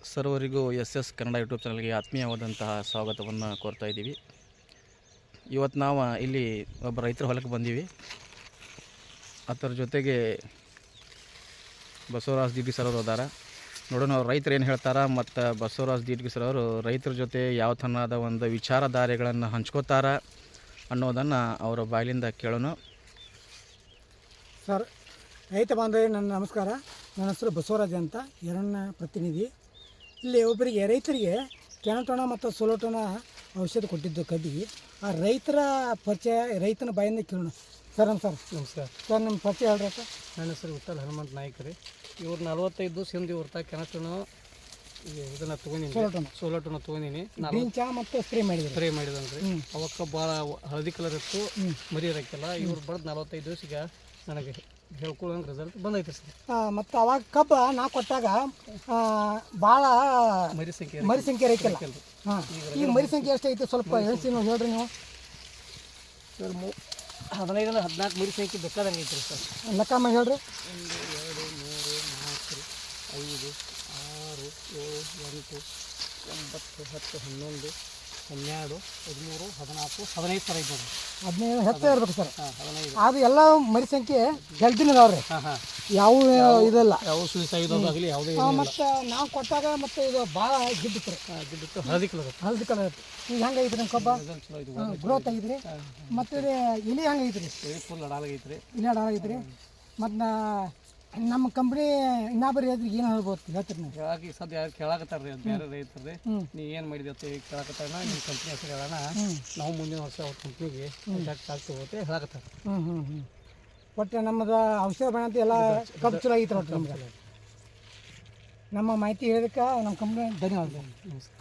ಸರ್ವರಿಗೂ S Kannada YouTube ಚಾನಲ್ಗೆ ಆತ್ಮೀಯವಾದಂತಹ ಸ್ವಾಗತವನ್ನು ಕೋರ್ತಾ ಇದ್ದೀವಿ. ಇವತ್ತು ನಾವು ಇಲ್ಲಿ ಒಬ್ಬ ರೈತರ ಹೊಲಕ್ಕೆ ಬಂದೀವಿ. ಅದರ ಜೊತೆಗೆ ಬಸವರಾಜ್ ದೀಡ್ಗಿ ಸರ್ ಅವರು ಅದಾರ. ನೋಡೋಣ ಅವ್ರು ರೈತರು ಏನು ಹೇಳ್ತಾರೆ ಮತ್ತು ಬಸವರಾಜ್ ದೀಡ್ಗಿ ಸರ್ ಅವರು ರೈತರ ಜೊತೆ ಯಾವ ಥರದ ಒಂದು ವಿಚಾರಧಾರೆಗಳನ್ನು ಹಂಚ್ಕೋತಾರ ಅನ್ನೋದನ್ನು ಅವರ ಬಾಯಿಲಿಂದ ಕೇಳೋಣ. ಸರ್, ರೈತ ಬಾಂಧವರಿಗೆ ನನ್ನ ನಮಸ್ಕಾರ. ನನ್ನ ಹೆಸರು ಬಸವರಾಜ್ ಅಂತ, ಎರಡನೇ ಪ್ರತಿನಿಧಿ. ಇಲ್ಲಿ ಒಬ್ಬರಿಗೆ ರೈತರಿಗೆ ಕೆನಟೋಣ ಮತ್ತು ಸೋಲೋಟೋಣ ಔಷಧ ಕೊಟ್ಟಿದ್ದು ಕಡ್ಡಿಗೆ ಆ ರೈತರ ಪರಿಚಯ ರೈತನ ಬಾಯಿಂದ ಕೇಳೋಣ. ಸರ್ ನಮಸ್ಕಾರ. ಸರ್ ನಿಮ್ಮ ಪರಿಚಯ ಹೇಳ್ರಿ. ನನ್ನ ಹೆಸರು ವಿಠಲ್ ಹನುಮಂತ ನಾಯ್ಕ ರೀ. ಇವ್ರು 45 ದಿವಸ ಹಿಂದೆ ಇವ್ರ ಕೆನಟೋಣ ಇದನ್ನು ತೊಗೊಂಡಿನಿ, ಸೋಲೋಟೋಣ ತೊಗೊಂಡಿನಿ. ಬೀಂಚ ಮತ್ತು ಸ್ಪ್ರೇ ಮಾಡಿದನ್ರಿ. ಅವಕ್ಕೆ ಭಾಳ ಹಳದಿ ಕಲರ್ ಇತ್ತು, ಮರಿ ಇರೋಕ್ಕೆಲ್ಲ. ಇವ್ರು ಬಡ್ದು 45 ದಿವಸಿಗೆ ನನಗೆ ಹೇಳ್ಕೊಳ್ಳೋಂಗೆ ರಿಸಲ್ಟ್ ಬಂದೈತೆ ಸರ್. ಮತ್ತು ಅವಾಗ ಕಬ್ಬ ನಾ ಕೊಟ್ಟಾಗ ಭಾಳ ಮರಿ ಸಂಖ್ಯೆ ರೈತಲ್ಲ. ಹಾಂ, ಈಗ ಮರಿ ಸಂಖ್ಯೆ ಎಷ್ಟೈತೆ ಸ್ವಲ್ಪ ಹೇಳ್ತೀನಿ ಹೇಳ್ರಿ ನೀವು. ಸರ್ 15-14 ಮರಿ ಸಂಖ್ಯೆ ಬೇಕಾದಂಗೆ ಐತ್ರಿ ಸರ್. ಲೆಕ್ಕ ಮಾಡಿ ಹೇಳ್ರಿ. 1 2 3 4 5 6 7 8 9 10 11 12 13 14 15 ಸರ್ ಐತೆ. 15 ಹೆಚ್ಚು ಇರ್ಬೇಕು ಸರ್. 15. ಅದು ಎಲ್ಲ ಮರಿ ಸಂಖ್ಯೆ ಹೆಲ್ದಿನ ಅದಾವ್ರಿ. ಯಾವ ಇದಲ್ಲ, ಯಾವ ಸುಯಿಸಾಗಿದ್ದಾಗಲಿ ಯಾವುದೇ. ಮತ್ತು ನಾವು ಕೊಟ್ಟಾಗ ಮತ್ತು ಇದು ಭಾಳ ಗಿಡ್ಡಿತ್ತು ಗಿಡ್ಡಿತ್ತು, ಹಳದಿ ಕಲರ್ ಇತ್ತು. ಈಗ ಹೆಂಗೆ ಐತ್ರಿ ನಿಮ್ಮ ಕಬ್ಬ? ಗ್ರೋತ್ ಆಗಿದ್ರಿ. ಮತ್ತು ಇಲಿ ಹೆಂಗೆ ಐತ್ರಿ? ಫುಲ್ ಅಡಾಲಾಗೈತ್ರಿ. ಇಲಿ ಅಡಾಲಾಗೈತ್ರಿ. ಮತ್ತು ನಮ್ಮ ಕಂಪ್ನಿ ಇನ್ನೊಬ್ಬರು ಹೇಳಿದ್ರಿಗೆ ಏನು ಹೇಳ್ಬೋದು ಹೇಳ್ತೀರಿ ನೀವು? ಕೇಳಾಕಿ ಸದ್ಯ ಯಾರು ಕೇಳಾಕತ್ತಾರ ರೀ, ಬೇರೆ ರೈತರು ನೀ ಏನು ಮಾಡಿದೆ ಅಂತ ಕೇಳಾಕತ್ತಾರ. ನಿಮ್ಮ ಕಂಪ್ನಿ ಹೆಸರು ಹೇಳೋಣ, ನಾವು ಮುಂದಿನ ವರ್ಷ ಅವ್ರ ಕಂಪ್ನಿಗೆ ಕಾಂಟ್ಯಾಕ್ಟ್ ಆಗ್ತೇವೆ ಹೇಳಾಕತ್ತಾರ. ಒಟ್ಟು ನಮ್ಮದು ಔಷಧ ಬಣ್ಣ ಅಂತ ಎಲ್ಲ ಕಬ್ಬು ಚಲೋ ಆಗಿತ್ತು. ಒಟ್ಟು ನಮ್ಗೆ ನಮ್ಮ ಮಾಹಿತಿ ಹೇಳಿದಕ್ಕೆ ನಮ್ಮ ಕಂಪ್ನಿ ಧನ್ಯವಾದ. ನಮಸ್ಕಾರ.